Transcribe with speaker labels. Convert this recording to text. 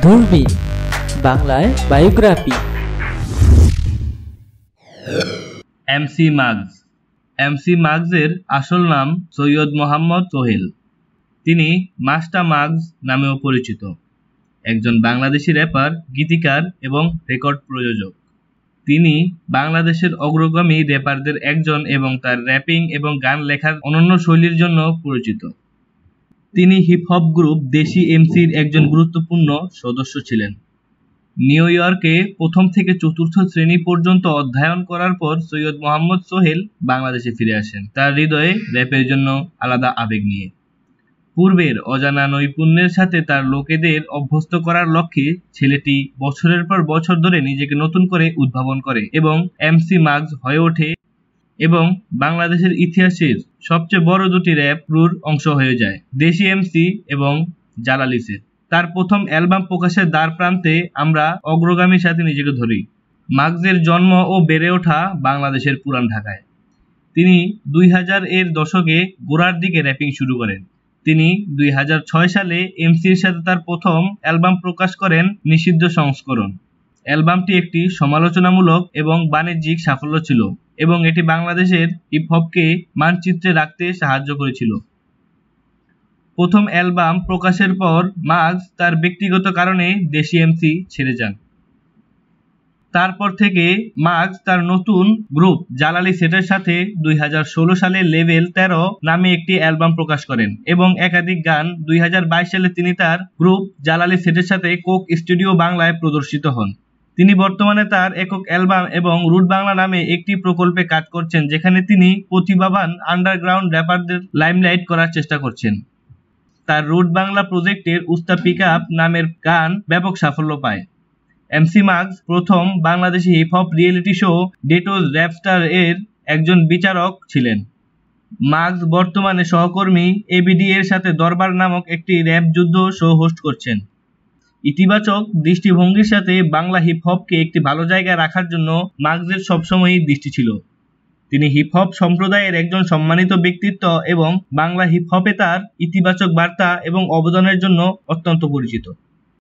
Speaker 1: দূরবীন বাংলায় biography.
Speaker 2: MC মাগজ। MC মাগজের আসল নাম সৈয়দ মোহাম্মদ সোহেল। তিনি মাস্টার মাগজ নামেও পরিচিত। একজন বাংলাদেশি র্যাপার, গীতিকার এবং রেকর্ড প্রযোজক। তিনি বাংলাদেশের অগ্রগামী র্যাপারদের একজন এবং তার র্যাপিং এবং গান লেখার অনন্য শৈলীর জন্য পরিচিত। তিনি হিপ হপ গ্রুপ দেশি এমসির একজন গুরুত্বপূর্ণ সদস্য ছিলেন। নিউ ইয়র্কে প্রথম থেকে চতুর্থ শ্রেণী পর্যন্ত অধ্যয়ন করার পর সৈয়দ মোহাম্মদ সোহেল বাংলাদেশে ফিরে আসেন, তার হৃদয়ে র্যাপের জন্য আলাদা আবেগ নিয়ে। পূর্বের অজানা নৈপুণ্যের সাথে তার লোকেদের অভ্যস্ত করার লক্ষ্যে ছেলেটি বছরের পর বছর ধরে নিজেকে নতুন করে উদ্ভাবন করে এবং এমসি মাগজ হয়ে ওঠে এবং বাংলাদেশের ইতিহাসের সবচেয়ে বড় দুটি র্যাপ ক্রুর অংশ হয়ে যায়, দেশি এমসি এবং জালালি সেট। তার প্রথম অ্যালবাম প্রকাশের দ্বার প্রান্তে আমরা অগ্রগামীর সাথে নিজেকে ধরি। মাগজের জন্ম ও বেড়ে ওঠা বাংলাদেশের পুরান ঢাকায়। তিনি 2000-এর দশকে গোড়ার দিকে র্যাপিং শুরু করেন। তিনি 2006 সালে এমসির সাথে তার প্রথম অ্যালবাম প্রকাশ করেন, নিষিদ্ধ সংস্করণ। অ্যালবামটি একটি সমালোচনামূলক এবং বাণিজ্যিক সাফল্য ছিল এবং এটি বাংলাদেশের হিপ হপকে মানচিত্রে রাখতে সাহায্য করেছিল। প্রথম অ্যালবাম প্রকাশের পর মাগজ তার ব্যক্তিগত কারণে দেশি এমসি ছেড়ে যান। তারপর থেকে মাগজ তার নতুন গ্রুপ জালালি সেটের সাথে 2016 সালে লেভেল 13 নামে একটি অ্যালবাম প্রকাশ করেন এবং একাধিক গান। 2022 সালে তিনি তার গ্রুপ জালালি সেটের সাথে কোক স্টুডিও বাংলায় প্রদর্শিত হন। তিনি বর্তমানে তার একক অ্যালবাম এবং রুট বাংলা নামে একটি প্রকল্পে কাজ করছেন, যেখানে তিনি প্রতিভাবান আন্ডারগ্রাউন্ড র্যাপারদের লাইমলাইট করার চেষ্টা করছেন। তার রুট বাংলা প্রজেক্টের উস্তা পিকআপ নামের গান ব্যাপক সাফল্য পায়। এমসি মাগজ প্রথম Bangladeshi hip hop reality show ডেটোজ র্যাপস্টার এর একজন বিচারক ছিলেন। মাগজ বর্তমানে সহকর্মী এবিডি এর সাথে দরবার নামক একটি র্যাপ যুদ্ধ শো হোস্ট করছেন। ইতিবাচক দৃষ্টিভঙ্গির সাথে বাংলা হিপ হপকে একটি ভালো জায়গায় রাখার জন্য মাগজের সবসময়ই দৃষ্টি ছিল। তিনি হিপ হপ সম্প্রদায়ের একজন সম্মানিত ব্যক্তিত্ব এবং বাংলা হিপ হপে তার ইতিবাচক বার্তা এবং অবদানের জন্য অত্যন্ত পরিচিত।